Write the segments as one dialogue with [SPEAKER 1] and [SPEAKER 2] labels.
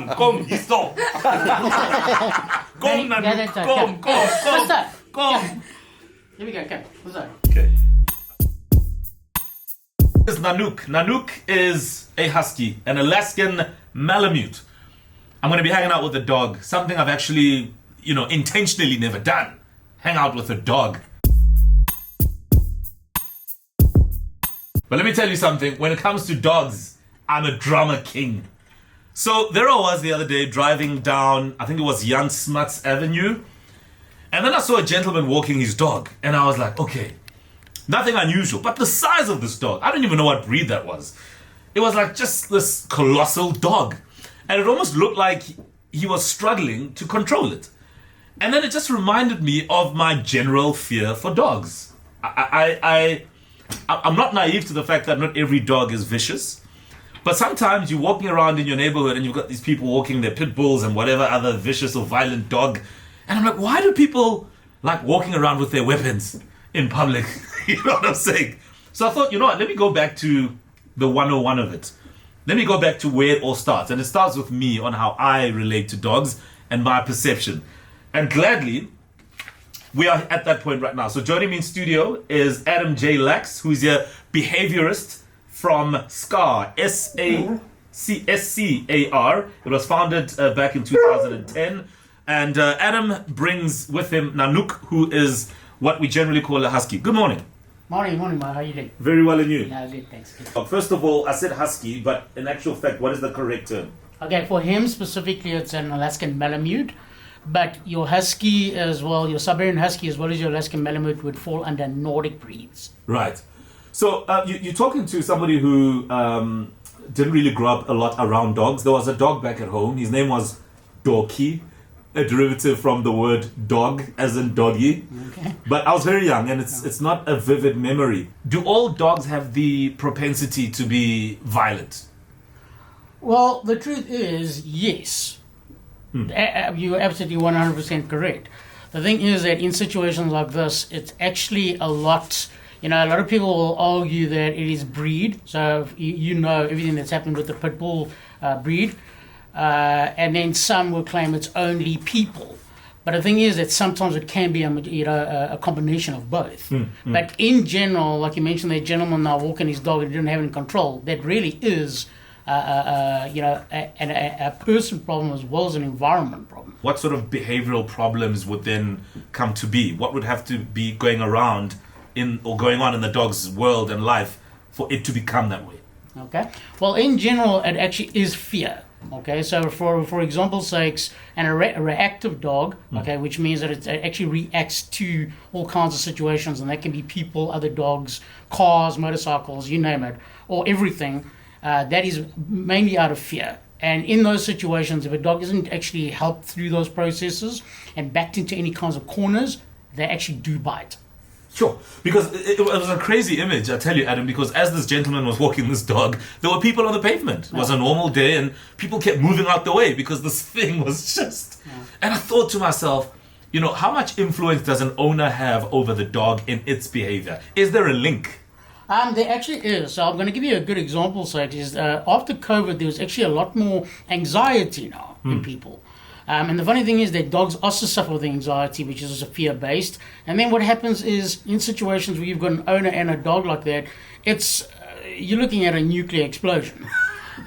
[SPEAKER 1] Kom, hier stop. Kom, Nanook, kom. Kom.
[SPEAKER 2] Here we go, okay. What's that?
[SPEAKER 1] Okay. This is Nanook. Nanook is a husky, an Alaskan Malamute. I'm going to be hanging out with a dog, something I've actually, intentionally never done. Hang out with a dog. But let me tell you something, when it comes to dogs, I'm a drama king. So there I was the other day driving down, I think it was Jan Smuts Avenue. And then I saw a gentleman walking his dog. And I was like, okay, nothing unusual. But the size of this dog, I don't even know what breed that was. It was like just this colossal dog. And it almost looked like he was struggling to control it. And then it just reminded me of my general fear for dogs. I'm not naive to the fact that not every dog is vicious. But sometimes you're walking around in your neighborhood and you've got these people walking their pit bulls and whatever other vicious or violent dog. And I'm like, why do people like walking around with their weapons in public? You know what I'm saying? So I thought, you know what, let me go back to the 101 of it. Let me go back to where it all starts. And it starts with me on how I relate to dogs and my perception. And gladly, we are at that point right now. So joining me in studio is Adam J Lax, who's a behaviourist from SCAR, S-C-S-C-A-R. It was founded back in 2010. And Adam brings with him Nanook, who is what we generally call a husky. Good morning.
[SPEAKER 2] Morning, man. How are you doing?
[SPEAKER 1] Very well, and you?
[SPEAKER 2] Yeah, good, thanks. Good.
[SPEAKER 1] First of all, I said husky, but in actual fact, what is the correct term?
[SPEAKER 2] Okay, for him specifically, it's an Alaskan Malamute. But your husky as well, your Siberian husky as well as your Alaskan Malamute would fall under Nordic breeds.
[SPEAKER 1] Right. So you're talking to somebody who didn't really grow up a lot around dogs. There was a dog back at home. His name was Doggie, a derivative from the word dog, as in doggy.
[SPEAKER 2] Okay.
[SPEAKER 1] But I was very young, and it's not a vivid memory. Do all dogs have the propensity to be violent?
[SPEAKER 2] Well, the truth is, yes. You're absolutely 100% correct. The thing is that in situations like this, it's actually a lot... a lot of people will argue that it is breed. So you know everything that's happened with the pit bull breed. And then some will claim it's only people. But the thing is that sometimes it can be a combination of both. But in general, like you mentioned, that gentleman now walking his dog and didn't have any control, that really is a person problem as well as an environment problem.
[SPEAKER 1] What sort of behavioral problems would then come to be? What would have to be going on in the dog's world and life for it to become that way?
[SPEAKER 2] Okay. Well, in general, it actually is fear. Okay. So, for example's sakes, a reactive dog, okay, which means that it actually reacts to all kinds of situations, and that can be people, other dogs, cars, motorcycles, you name it, or everything. That is mainly out of fear. And in those situations, if a dog isn't actually helped through those processes and backed into any kinds of corners, they actually do bite.
[SPEAKER 1] Sure, because it was a crazy image, I tell you, Adam, because as this gentleman was walking this dog, there were people on the pavement. It was a normal day, and people kept moving out the way because this thing was just... And I thought to myself, how much influence does an owner have over the dog in its behavior? Is there a link?
[SPEAKER 2] There actually is. So I'm going to give you a good example. So it is after COVID, there was actually a lot more anxiety now in people. And the funny thing is that dogs also suffer with anxiety, which is fear-based. And then what happens is, in situations where you've got an owner and a dog like that, it's you're looking at a nuclear explosion.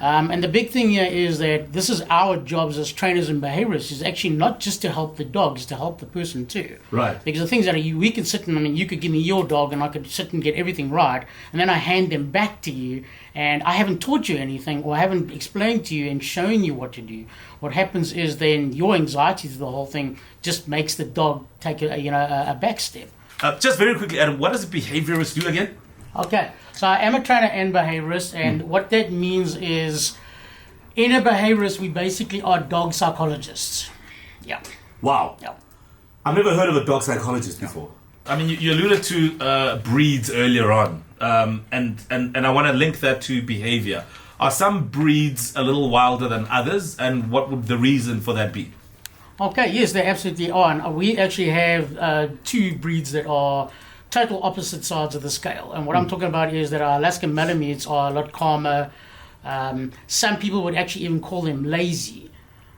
[SPEAKER 2] And the big thing here is that this is our jobs as trainers and behaviourists, is actually not just to help the dog, it's to help the person too.
[SPEAKER 1] Right.
[SPEAKER 2] Because the things that we can sit and, you could give me your dog and I could sit and get everything right, and then I hand them back to you, and I haven't taught you anything or I haven't explained to you and shown you what to do. What happens is then your anxiety to the whole thing just makes the dog take a back step.
[SPEAKER 1] Just very quickly, Adam, what does a behaviourist do again?
[SPEAKER 2] Okay, so I am a trainer and behaviourist, and what that means is, in a behaviourist, we basically are dog psychologists. Yeah.
[SPEAKER 1] Wow.
[SPEAKER 2] Yeah.
[SPEAKER 1] I've never heard of a dog psychologist before. I mean, you alluded to breeds earlier on, and I want to link that to behaviour. Are some breeds a little wilder than others, and what would the reason for that be?
[SPEAKER 2] Okay, yes, they absolutely are. And we actually have two breeds that are total opposite sides of the scale. And what I'm talking about is that our Alaskan Malamutes are a lot calmer. Some people would actually even call them lazy.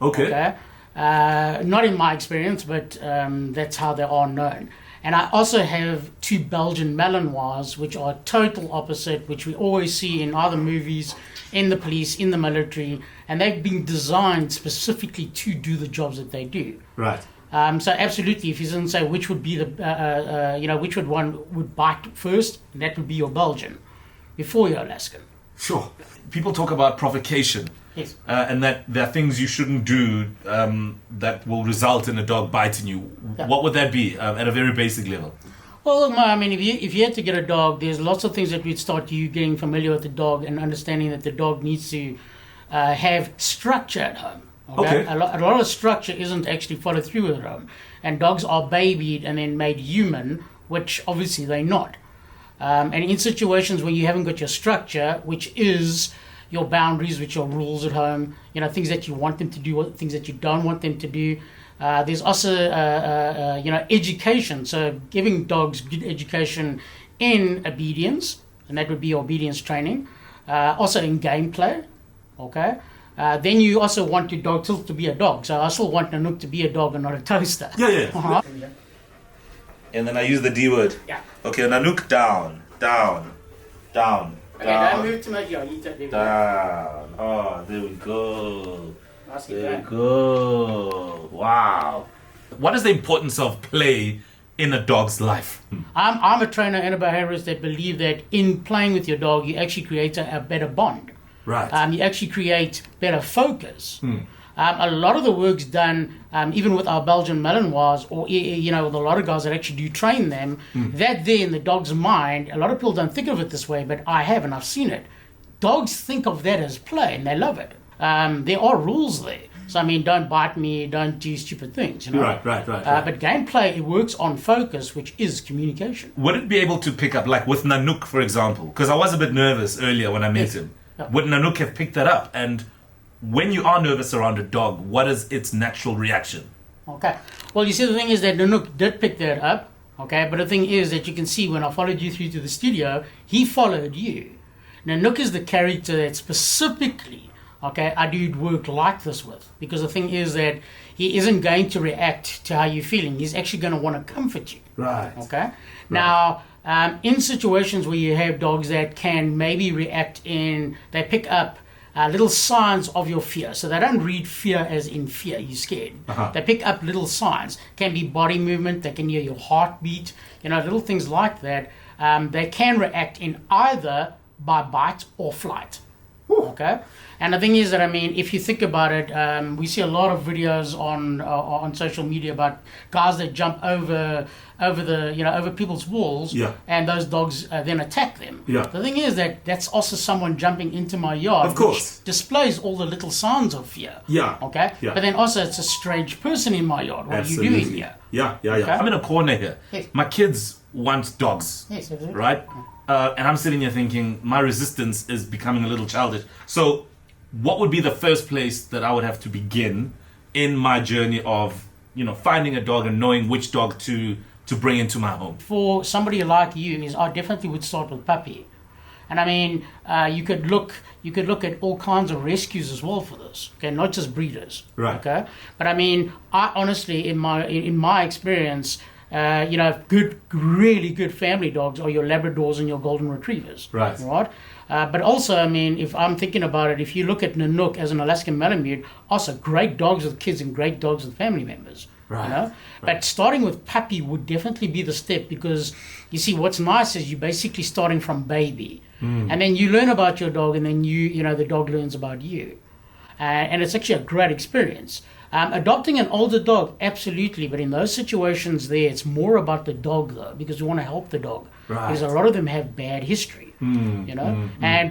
[SPEAKER 1] Okay.
[SPEAKER 2] Not in my experience, but that's how they are known. And I also have 2 Belgian Malinois, which are total opposite, which we always see in other movies, in the police, in the military, and they've been designed specifically to do the jobs that they do.
[SPEAKER 1] Right.
[SPEAKER 2] So absolutely, if you didn't say which would be which one would bite first, that would be your Belgian before your Alaskan.
[SPEAKER 1] Sure. People talk about provocation.
[SPEAKER 2] Yes.
[SPEAKER 1] And that there are things you shouldn't do that will result in a dog biting you.
[SPEAKER 2] Yeah.
[SPEAKER 1] What would that be at a very basic level?
[SPEAKER 2] Well, I mean, if you had to get a dog, there's lots of things that would start you getting familiar with the dog and understanding that the dog needs to have structure at home. Okay. A lot of structure isn't actually followed through at home, and dogs are babied and then made human, which obviously they're not. And in situations where you haven't got your structure, which is your boundaries, which are rules at home, things that you want them to do, things that you don't want them to do. There's also, education. So giving dogs good education in obedience, and that would be obedience training. Also in gameplay, okay? Then you also want your dog still to be a dog. So I still want Nanook to be a dog and not a toaster.
[SPEAKER 1] Yeah.
[SPEAKER 2] Uh-huh.
[SPEAKER 1] And then I use the D word.
[SPEAKER 2] Yeah.
[SPEAKER 1] Okay, Nanook down.
[SPEAKER 2] Okay, don't move too much.
[SPEAKER 1] Down. Oh, there we go. There we go. Wow. What is the importance of play in a dog's life?
[SPEAKER 2] I'm a trainer and a behaviorist that believe that in playing with your dog, you actually create a better bond.
[SPEAKER 1] Right.
[SPEAKER 2] You actually create better focus. A lot of the work's done, even with our Belgian Malinois, or with a lot of guys that actually do train them, that there in the dog's mind, a lot of people don't think of it this way, but I have and I've seen it. Dogs think of that as play and they love it. There are rules there. So, I mean, don't bite me, don't do stupid things.
[SPEAKER 1] Right.
[SPEAKER 2] But gameplay, it works on focus, which is communication.
[SPEAKER 1] Would it be able to pick up, like with Nanook, for example? Because I was a bit nervous earlier when I met him.
[SPEAKER 2] Yeah.
[SPEAKER 1] Would Nanook have picked that up? And when you are nervous around a dog, what is its natural reaction?
[SPEAKER 2] Okay. Well, you see, the thing is that Nanook did pick that up. Okay. But the thing is that you can see when I followed you through to the studio, he followed you. Nanook is the character that specifically, I do work like this with. Because the thing is that he isn't going to react to how you're feeling. He's actually going to want to comfort you.
[SPEAKER 1] Right.
[SPEAKER 2] Okay. Now, in situations where you have dogs that can maybe react they pick up little signs of your fear. So they don't read fear as in fear, you're scared.
[SPEAKER 1] Uh-huh.
[SPEAKER 2] They pick up little signs. Can be body movement, they can hear your heartbeat, little things like that. They can react in either by bite or flight. Okay? And the thing is that, if you think about it, we see a lot of videos on social media about guys that jump over people's walls, and those dogs then attack them.
[SPEAKER 1] Yeah.
[SPEAKER 2] The thing is that that's also someone jumping into my yard,
[SPEAKER 1] of course,
[SPEAKER 2] which displays all the little signs of fear.
[SPEAKER 1] Yeah.
[SPEAKER 2] Okay.
[SPEAKER 1] Yeah.
[SPEAKER 2] But then also it's a strange person in my yard. What
[SPEAKER 1] Absolutely.
[SPEAKER 2] are you doing here?
[SPEAKER 1] Yeah.
[SPEAKER 2] Okay.
[SPEAKER 1] I'm in a corner here.
[SPEAKER 2] Yes.
[SPEAKER 1] My kids want dogs.
[SPEAKER 2] Yes. Absolutely.
[SPEAKER 1] Right? And I'm sitting here thinking my resistance is becoming a little childish. So what would be the first place that I would have to begin in my journey of, finding a dog and knowing which dog to bring into my home?
[SPEAKER 2] For somebody like you, I definitely would start with puppy. And you could look at all kinds of rescues as well for this. Okay, not just breeders.
[SPEAKER 1] Right.
[SPEAKER 2] Okay. But I honestly, in my experience, really good family dogs are your Labradors and your Golden Retrievers.
[SPEAKER 1] Right.
[SPEAKER 2] Right. But also, if I'm thinking about it, if you look at Nanook as an Alaskan Malamute, also great dogs with kids and great dogs with family members.
[SPEAKER 1] Right.
[SPEAKER 2] Right. But starting with puppy would definitely be the step, because you see, what's nice is you're basically starting from baby, and then you learn about your dog, and then the dog learns about you, and it's actually a great experience. Adopting an older dog, absolutely, but in those situations there, it's more about the dog though, because we want to help the dog.
[SPEAKER 1] Right.
[SPEAKER 2] Because a lot of them have bad history, and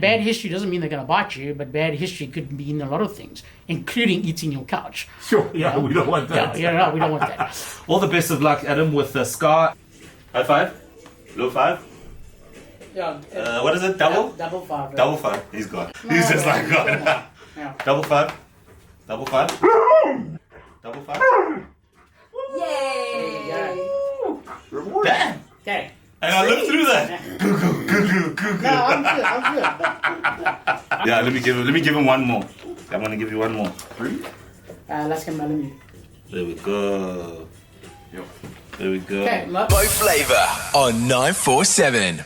[SPEAKER 2] bad history doesn't mean they're going to bite you, but bad history could mean a lot of things, including eating your couch.
[SPEAKER 1] Sure, yeah, we don't want that.
[SPEAKER 2] No, we don't want that.
[SPEAKER 1] All the best of luck, Adam, with the Scar. High five? Low five?
[SPEAKER 2] Yeah.
[SPEAKER 1] What is it? Double?
[SPEAKER 2] Double five. Right?
[SPEAKER 1] Double five. He's gone. He's just like gone.
[SPEAKER 2] Yeah.
[SPEAKER 1] Double five. Double five. Double five.
[SPEAKER 3] Yay!
[SPEAKER 1] Damn!
[SPEAKER 2] Okay.
[SPEAKER 1] And I lived through that.
[SPEAKER 2] No, I'm good.
[SPEAKER 1] Yeah, let me give him one more. I'm gonna give you one more. 3.
[SPEAKER 2] Laskin Malami.
[SPEAKER 1] There we go.
[SPEAKER 3] Yep.
[SPEAKER 1] There we go.
[SPEAKER 2] Okay,
[SPEAKER 4] Bo Flava on 947.